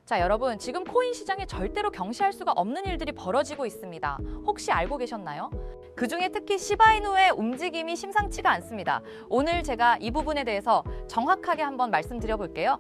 자, 여러분, 지금 코인 시장에 절대로 경시할 수가 없는 일들이 벌어지고 있습니다. 혹시 알고 계셨나요? 그중에 특히 시바이누의 움직임이 심상치가 않습니다. 오늘 제가 이 부분에 대해서 정확하게 한번 말씀드려 볼게요.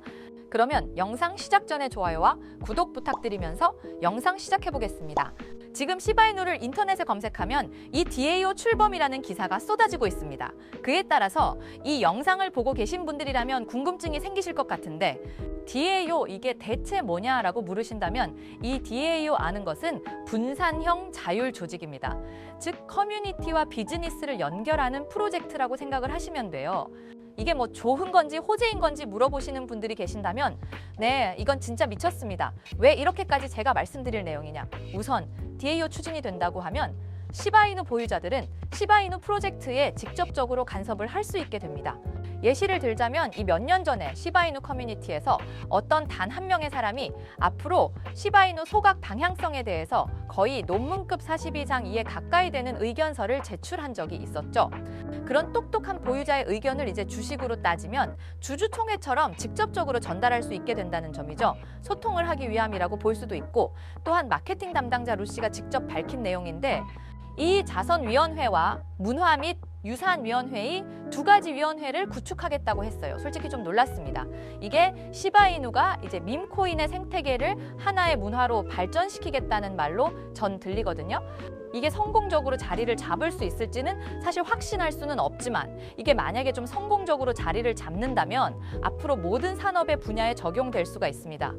그러면 영상 시작 전에 좋아요와 구독 부탁드리면서 영상 시작해 보겠습니다. 지금 시바이누를 인터넷에 검색하면 이 DAO 출범이라는 기사가 쏟아지고 있습니다. 그에 따라서 이 영상을 보고 계신 분들이라면 궁금증이 생기실 것 같은데 DAO 이게 대체 뭐냐라고 물으신다면 이 DAO 아는 것은 분산형 자율 조직입니다. 즉 커뮤니티와 비즈니스를 연결하는 프로젝트라고 생각을 하시면 돼요. 이게 뭐 좋은 건지 호재인 건지 물어보시는 분들이 계신다면 네, 이건 진짜 미쳤습니다. 왜 이렇게까지 제가 말씀드릴 내용이냐. 우선 DAO 추진이 된다고 하면 시바이누 보유자들은 시바이누 프로젝트에 직접적으로 간섭을 할 수 있게 됩니다. 예시를 들자면 이 몇 년 전에 시바이누 커뮤니티에서 어떤 단 한 명의 사람이 앞으로 시바이누 소각 방향성에 대해서 거의 논문급 42장 이에 가까이 되는 의견서를 제출한 적이 있었죠. 그런 똑똑한 보유자의 의견을 이제 주식으로 따지면 주주총회처럼 직접적으로 전달할 수 있게 된다는 점이죠. 소통을 하기 위함이라고 볼 수도 있고, 또한 마케팅 담당자 루시가 직접 밝힌 내용인데 이 자선위원회와 문화 및 유산위원회의 두 가지 위원회를 구축하겠다고 했어요. 솔직히 좀 놀랐습니다. 이게 시바이누가 이제 밈코인의 생태계를 하나의 문화로 발전시키겠다는 말로 전 들리거든요. 이게 성공적으로 자리를 잡을 수 있을지는 사실 확신할 수는 없지만 이게 만약에 좀 성공적으로 자리를 잡는다면 앞으로 모든 산업의 분야에 적용될 수가 있습니다.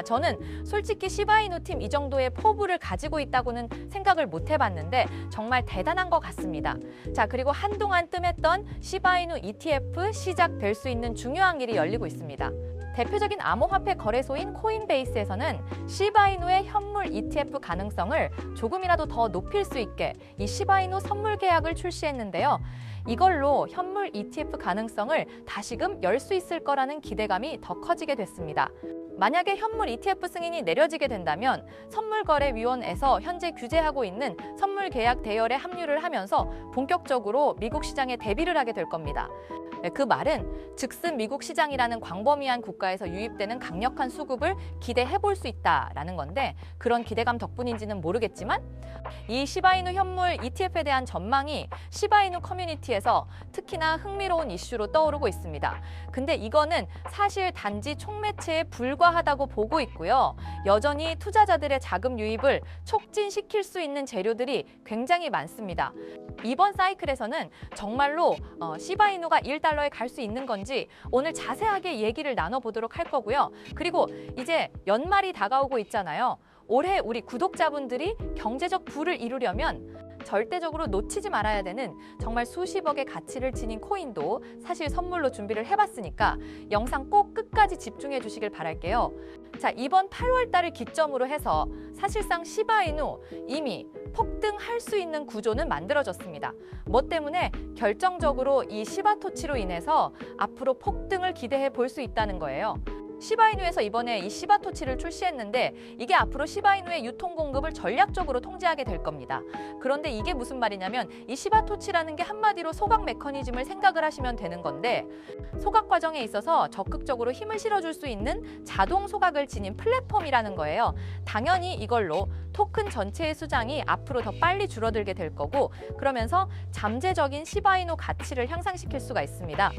저는 솔직히 시바이누 팀 이 정도의 포부를 가지고 있다고는 생각을 못 해봤는데 정말 대단한 것 같습니다. 자, 그리고 한동안 뜸했던 시바이누 ETF 시작될 수 있는 중요한 길이 열리고 있습니다. 대표적인 암호화폐 거래소인 코인베이스에서는 시바이누의 현물 ETF 가능성을 조금이라도 더 높일 수 있게 이 시바이누 선물 계약을 출시했는데요. 이걸로 현물 ETF 가능성을 다시금 열 수 있을 거라는 기대감이 더 커지게 됐습니다. 만약에 현물 ETF 승인이 내려지게 된다면 선물거래위원회에서 현재 규제하고 있는 선물 계약 대열에 합류를 하면서 본격적으로 미국 시장에 대비를 하게 될 겁니다. 그 말은 즉슨 미국 시장이라는 광범위한 국가에서 유입되는 강력한 수급을 기대해 볼 수 있다라는 건데 그런 기대감 덕분인지는 모르겠지만 이 시바이누 현물 ETF에 대한 전망이 시바이누 커뮤니티에서 특히나 흥미로운 이슈로 떠오르고 있습니다. 근데 이거는 사실 단지 총매체에 불과하다고 보고 있고요. 여전히 투자자들의 자금 유입을 촉진시킬 수 있는 재료들이 굉장히 많습니다. 이번 사이클에서는 정말로 시바이누가 1달러에 갈 수 있는 건지 오늘 자세하게 얘기를 나눠보도록 할 거고요. 그리고 이제 연말이 다가오고 있잖아요. 올해 우리 구독자분들이 경제적 부를 이루려면 절대적으로 놓치지 말아야 되는 정말 수십억의 가치를 지닌 코인도 사실 선물로 준비를 해봤으니까 영상 꼭 끝까지 집중해 주시길 바랄게요. 자, 이번 8월 달을 기점으로 해서 사실상 시바이누 이미 폭등할 수 있는 구조는 만들어졌습니다. 뭐 때문에 결정적으로 이 시바토치로 인해서 앞으로 폭등을 기대해 볼 수 있다는 거예요. 시바이누에서 이번에 이 시바토치를 출시했는데 이게 앞으로 시바이누의 유통 공급을 전략적으로 통제하게 될 겁니다. 그런데 이게 무슨 말이냐면 이 시바토치라는 게 한마디로 소각 메커니즘을 생각을 하시면 되는 건데 소각 과정에 있어서 적극적으로 힘을 실어줄 수 있는 자동 소각을 지닌 플랫폼이라는 거예요. 당연히 이걸로 토큰 전체의 수장이 앞으로 더 빨리 줄어들게 될 거고 그러면서 잠재적인 시바이누 가치를 향상시킬 수가 있습니다.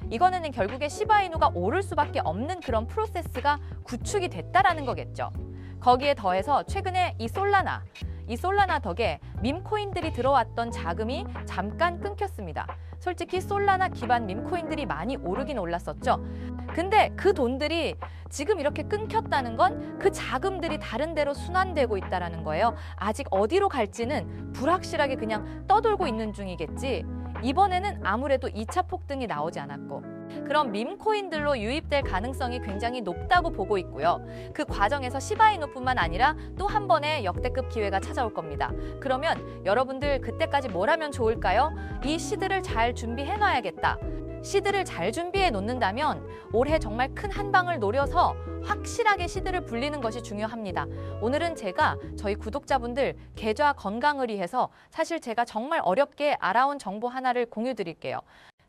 이거는 결국에 시바이누가 오를 수밖에 없는 그런 프로세스가 구축이 됐다라는 거겠죠. 거기에 더해서 최근에 이 솔라나 덕에 밈코인들이 들어왔던 자금이 잠깐 끊겼습니다. 솔직히 솔라나 기반 밈코인들이 많이 오르긴 올랐었죠. 근데 그 돈들이 지금 이렇게 끊겼다는 건 그 자금들이 다른 데로 순환되고 있다는 거예요. 아직 어디로 갈지는 불확실하게 그냥 떠돌고 있는 중이겠지. 이번에는 아무래도 2차 폭등이 나오지 않았고 그런 밈코인들로 유입될 가능성이 굉장히 높다고 보고 있고요. 그 과정에서 시바이누뿐만 아니라 또 한 번의 역대급 기회가 찾아올 겁니다. 그러면 여러분들 그때까지 뭘 하면 좋을까요? 이 시드를 잘 준비해 놔야겠다. 시드를 잘 준비해 놓는다면 올해 정말 큰 한 방을 노려서 확실하게 시드를 불리는 것이 중요합니다. 오늘은 제가 저희 구독자분들 계좌 건강을 위해서 사실 제가 정말 어렵게 알아온 정보 하나를 공유 드릴게요.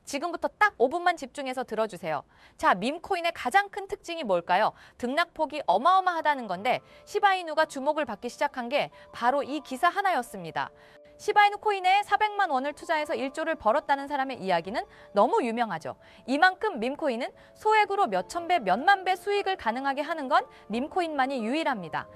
지금부터 딱 5분만 집중해서 들어주세요. 자, 밈코인의 가장 큰 특징이 뭘까요? 등락폭이 어마어마하다는 건데 시바이누가 주목을 받기 시작한 게 바로 이 기사 하나였습니다. 시바이누 코인에 400만 원을 투자해서 1조를 벌었다는 사람의 이야기는 너무 유명하죠. 이만큼 밈코인은 소액으로 몇천 배, 몇만 배 수익을 가능하게 하는 건 밈코인만이 유일합니다.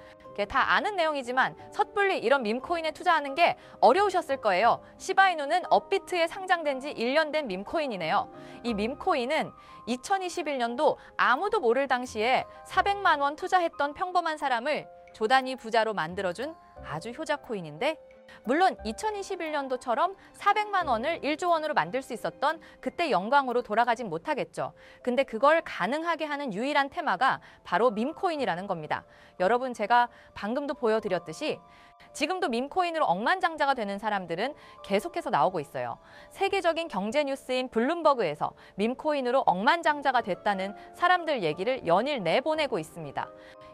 다 아는 내용이지만 섣불리 이런 밈코인에 투자하는 게 어려우셨을 거예요. 시바이누는 업비트에 상장된 지 1년 된 밈코인이네요. 이 밈코인은 2021년도 아무도 모를 당시에 400만 원 투자했던 평범한 사람을 조단위 부자로 만들어준 아주 효자 코인인데, 물론 2021년도처럼 400만 원을 1조 원으로 만들 수 있었던 그때 영광으로 돌아가진 못하겠죠. 근데 그걸 가능하게 하는 유일한 테마가 바로 밈코인이라는 겁니다. 여러분, 제가 방금도 보여드렸듯이 지금도 밈코인으로 억만장자가 되는 사람들은 계속해서 나오고 있어요. 세계적인 경제 뉴스인 블룸버그에서 밈코인으로 억만장자가 됐다는 사람들 얘기를 연일 내보내고 있습니다.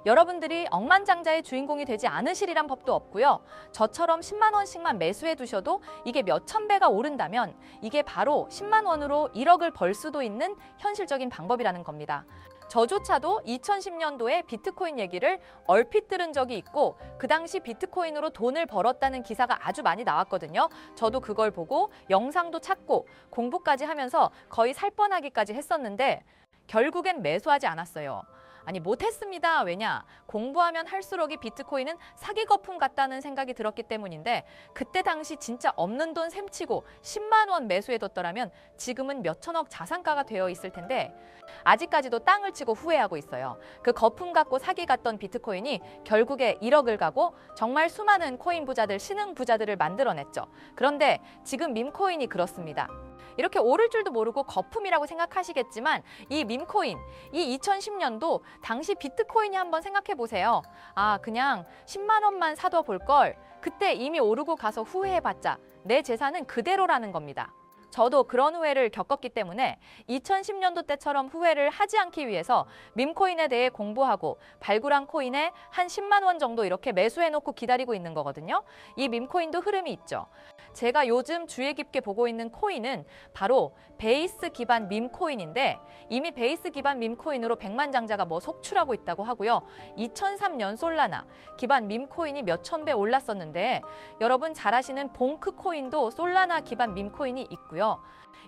여러분들이 억만장자의 주인공이 되지 않으시리란 법도 없고요. 저처럼 10만 원씩만 매수해 두셔도 이게 몇천 배가 오른다면 이게 바로 10만 원으로 1억을 벌 수도 있는 현실적인 방법이라는 겁니다. 저조차도 2010년도에 비트코인 얘기를 얼핏 들은 적이 있고 그 당시 비트코인으로 돈을 벌었다는 기사가 아주 많이 나왔거든요. 저도 그걸 보고 영상도 찾고 공부까지 하면서 거의 살 뻔하기까지 했었는데 결국엔 매수하지 않았어요. 아니, 못했습니다. 왜냐? 공부하면 할수록이 비트코인은 사기 거품 같다는 생각이 들었기 때문인데 그때 당시 진짜 없는 돈 셈치고 10만 원 매수해뒀더라면 지금은 몇천억 자산가가 되어 있을 텐데 아직까지도 땅을 치고 후회하고 있어요. 그 거품 갖고 사기 갔던 비트코인이 결국에 1억을 가고 정말 수많은 코인 부자들, 신흥 부자들을 만들어냈죠. 그런데 지금 밈코인이 그렇습니다. 이렇게 오를 줄도 모르고 거품이라고 생각하시겠지만 이 밈코인, 이 2010년도 당시 비트코인이 한번 생각해 보세요. 아, 그냥 10만 원만 사둬 볼 걸. 그때 이미 오르고 가서 후회해봤자 내 재산은 그대로라는 겁니다. 저도 그런 후회를 겪었기 때문에 2010년도 때처럼 후회를 하지 않기 위해서 밈코인에 대해 공부하고 발굴한 코인에 한 10만 원 정도 이렇게 매수해놓고 기다리고 있는 거거든요. 이 밈코인도 흐름이 있죠. 제가 요즘 주의 깊게 보고 있는 코인은 바로 베이스 기반 밈코인인데 이미 베이스 기반 밈코인으로 백만장자가 뭐 속출하고 있다고 하고요. 2003년 솔라나 기반 밈코인이 몇천 배 올랐었는데 여러분 잘 아시는 봉크 코인도 솔라나 기반 밈코인이 있고요.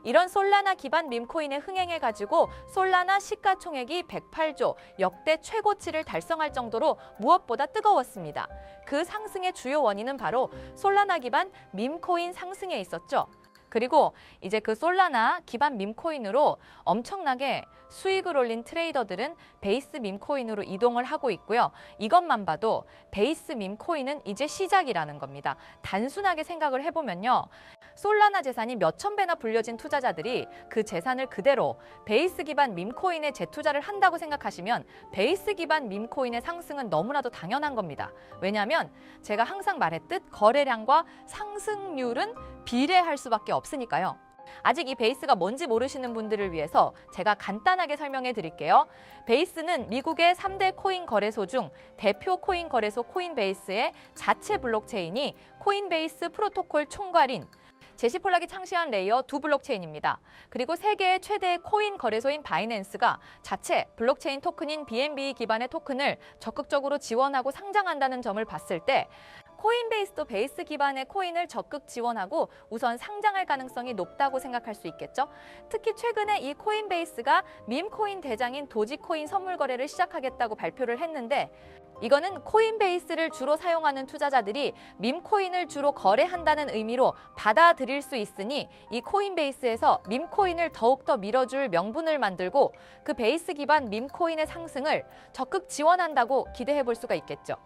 이런 솔라나 기반 밈코인에 흥행해가지고 솔라나 시가총액이 108조 역대 최고치를 달성할 정도로 무엇보다 뜨거웠습니다. 그 상승의 주요 원인은 바로 솔라나 기반 밈코인 상승에 있었죠. 그리고 이제 그 솔라나 기반 밈코인으로 엄청나게 수익을 올린 트레이더들은 베이스 밈코인으로 이동을 하고 있고요. 이것만 봐도 베이스 밈코인은 이제 시작이라는 겁니다. 단순하게 생각을 해보면요. 솔라나 재산이 몇천 배나 불려진 투자자들이 그 재산을 그대로 베이스 기반 밈코인에 재투자를 한다고 생각하시면 베이스 기반 밈코인의 상승은 너무나도 당연한 겁니다. 왜냐하면 제가 항상 말했듯 거래량과 상승률은 비례할 수밖에 없으니까요. 아직 이 베이스가 뭔지 모르시는 분들을 위해서 제가 간단하게 설명해 드릴게요. 베이스는 미국의 3대 코인 거래소 중 대표 코인 거래소 코인베이스의 자체 블록체인이 코인베이스 프로토콜 총괄인 제시 폴락이 창시한 레이어 2 블록체인입니다. 그리고 세계의 최대 코인 거래소인 바이낸스가 자체 블록체인 토큰인 BNB 기반의 토큰을 적극적으로 지원하고 상장한다는 점을 봤을 때 코인베이스도 베이스 기반의 코인을 적극 지원하고 우선 상장할 가능성이 높다고 생각할 수 있겠죠. 특히 최근에 이 코인베이스가 밈코인 대장인 도지코인 선물 거래를 시작하겠다고 발표를 했는데 이거는 코인베이스를 주로 사용하는 투자자들이 밈코인을 주로 거래한다는 의미로 받아들일 수 있으니 이 코인베이스에서 밈코인을 더욱더 밀어줄 명분을 만들고 그 베이스 기반 밈코인의 상승을 적극 지원한다고 기대해 볼 수가 있겠죠.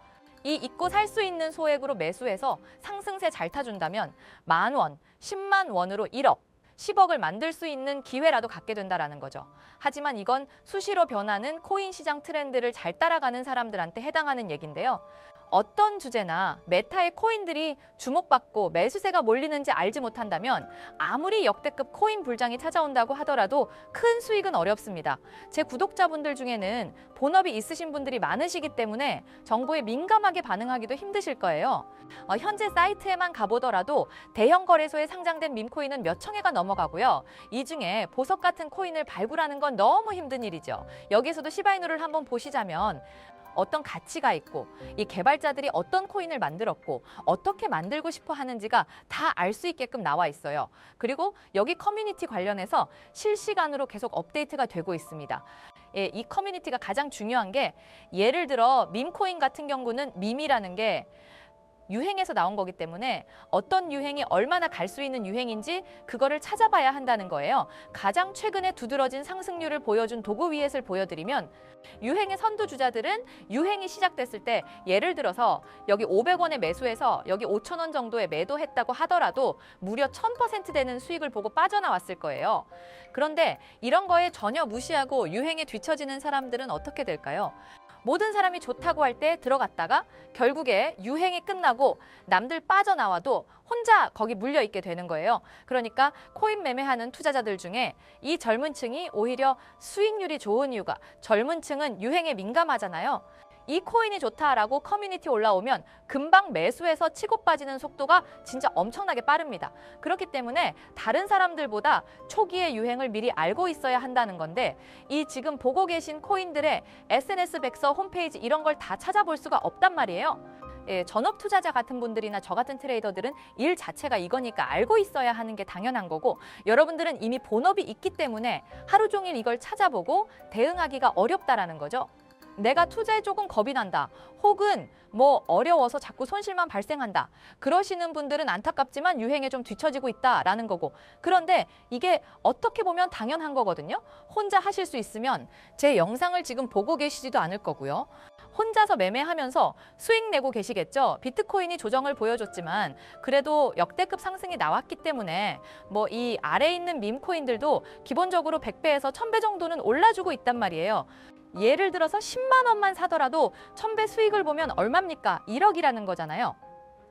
이 잊고 살 수 있는 소액으로 매수해서 상승세 잘 타준다면 10,000원, 10만 원으로 1억, 10억을 만들 수 있는 기회라도 갖게 된다라는 거죠. 하지만 이건 수시로 변하는 코인 시장 트렌드를 잘 따라가는 사람들한테 해당하는 얘기인데요. 어떤 주제나 메타의 코인들이 주목받고 매수세가 몰리는지 알지 못한다면 아무리 역대급 코인 불장이 찾아온다고 하더라도 큰 수익은 어렵습니다. 제 구독자분들 중에는 본업이 있으신 분들이 많으시기 때문에 정보에 민감하게 반응하기도 힘드실 거예요. 현재 사이트에만 가보더라도 대형 거래소에 상장된 밈코인은 몇 천 개가 넘어가고요. 이 중에 보석 같은 코인을 발굴하는 건 너무 힘든 일이죠. 여기서도 시바이누를 한번 보시자면 어떤 가치가 있고 이 개발자들이 어떤 코인을 만들었고 어떻게 만들고 싶어 하는지가 다 알 수 있게끔 나와 있어요. 그리고 여기 커뮤니티 관련해서 실시간으로 계속 업데이트가 되고 있습니다. 예, 이 커뮤니티가 가장 중요한 게 예를 들어 밈코인 같은 경우는 밈이라는 게 유행에서 나온 거기 때문에 어떤 유행이 얼마나 갈 수 있는 유행인지 그거를 찾아봐야 한다는 거예요. 가장 최근에 두드러진 상승률을 보여준 도구 위젯을 보여드리면 유행의 선두주자들은 유행이 시작됐을 때 예를 들어서 여기 500원에 매수해서 여기 5,000원 정도에 매도했다고 하더라도 무려 1000% 되는 수익을 보고 빠져나왔을 거예요. 그런데 이런 거에 전혀 무시하고 유행에 뒤처지는 사람들은 어떻게 될까요? 모든 사람이 좋다고 할 때 들어갔다가 결국에 유행이 끝나고 남들 빠져나와도 혼자 거기 물려있게 되는 거예요. 그러니까 코인 매매하는 투자자들 중에 이 젊은 층이 오히려 수익률이 좋은 이유가 젊은 층은 유행에 민감하잖아요. 이 코인이 좋다라고 커뮤니티 올라오면 금방 매수해서 치고 빠지는 속도가 진짜 엄청나게 빠릅니다. 그렇기 때문에 다른 사람들보다 초기의 유행을 미리 알고 있어야 한다는 건데 이 지금 보고 계신 코인들의 SNS 백서 홈페이지 이런 걸 다 찾아볼 수가 없단 말이에요. 예, 전업 투자자 같은 분들이나 저 같은 트레이더들은 일 자체가 이거니까 알고 있어야 하는 게 당연한 거고 여러분들은 이미 본업이 있기 때문에 하루 종일 이걸 찾아보고 대응하기가 어렵다라는 거죠. 내가 투자에 조금 겁이 난다. 혹은 뭐 어려워서 자꾸 손실만 발생한다. 그러시는 분들은 안타깝지만 유행에 좀 뒤처지고 있다라는 거고. 그런데 이게 어떻게 보면 당연한 거거든요. 혼자 하실 수 있으면 제 영상을 지금 보고 계시지도 않을 거고요. 혼자서 매매하면서 수익 내고 계시겠죠. 비트코인이 조정을 보여줬지만 그래도 역대급 상승이 나왔기 때문에 뭐 이 아래에 있는 밈코인들도 기본적으로 100배에서 1000배 정도는 올라주고 있단 말이에요. 예를 들어서 10만 원만 사더라도 1000배 수익을 보면 얼마입니까? 1억이라는 거잖아요.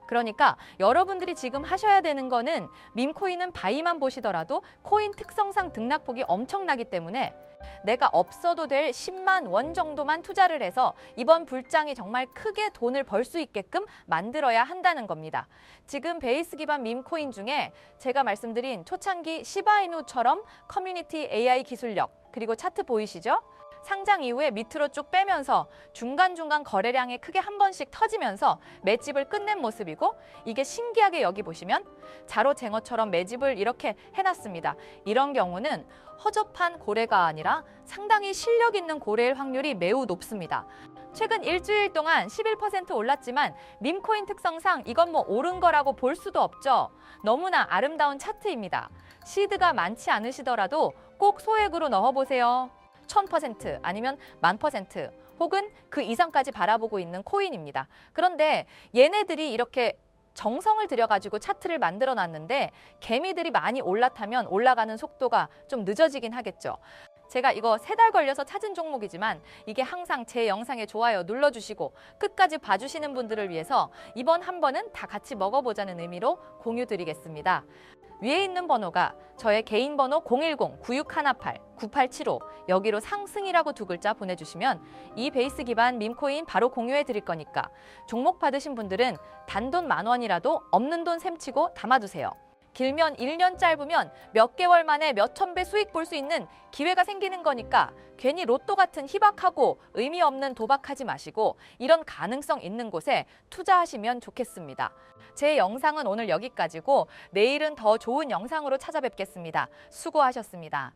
그러니까 여러분들이 지금 하셔야 되는 거는 밈코인은 바이만 보시더라도 코인 특성상 등락폭이 엄청나기 때문에 내가 없어도 될 10만 원 정도만 투자를 해서 이번 불장이 정말 크게 돈을 벌 수 있게끔 만들어야 한다는 겁니다. 지금 베이스 기반 밈코인 중에 제가 말씀드린 초창기 시바이누처럼 커뮤니티 AI 기술력 그리고 차트 보이시죠? 상장 이후에 밑으로 쭉 빼면서 중간중간 거래량이 크게 한 번씩 터지면서 매집을 끝낸 모습이고 이게 신기하게 여기 보시면 자로쟁어처럼 매집을 이렇게 해놨습니다. 이런 경우는 허접한 고래가 아니라 상당히 실력 있는 고래일 확률이 매우 높습니다. 최근 일주일 동안 11% 올랐지만 밈코인 특성상 이건 뭐 오른 거라고 볼 수도 없죠. 너무나 아름다운 차트입니다. 시드가 많지 않으시더라도 꼭 소액으로 넣어보세요. 1000% 아니면 10,000% 혹은 그 이상까지 바라보고 있는 코인입니다. 그런데 얘네들이 이렇게 정성을 들여가지고 차트를 만들어 놨는데 개미들이 많이 올라타면 올라가는 속도가 좀 늦어지긴 하겠죠. 제가 이거 3달 걸려서 찾은 종목이지만 이게 항상 제 영상에 좋아요 눌러주시고 끝까지 봐주시는 분들을 위해서 이번 한 번은 다 같이 먹어보자는 의미로 공유 드리겠습니다. 위에 있는 번호가 저의 개인 번호 010-9618-9875 여기로 상승이라고 2글자 보내주시면 이 베이스 기반 밈코인 바로 공유해 드릴 거니까 종목 받으신 분들은 단돈 10,000원이라도 없는 돈 셈치고 담아두세요. 길면 1년 짧으면 몇 개월 만에 몇 천 배 수익 볼 수 있는 기회가 생기는 거니까 괜히 로또 같은 희박하고 의미 없는 도박하지 마시고 이런 가능성 있는 곳에 투자하시면 좋겠습니다. 제 영상은 오늘 여기까지고 내일은 더 좋은 영상으로 찾아뵙겠습니다. 수고하셨습니다.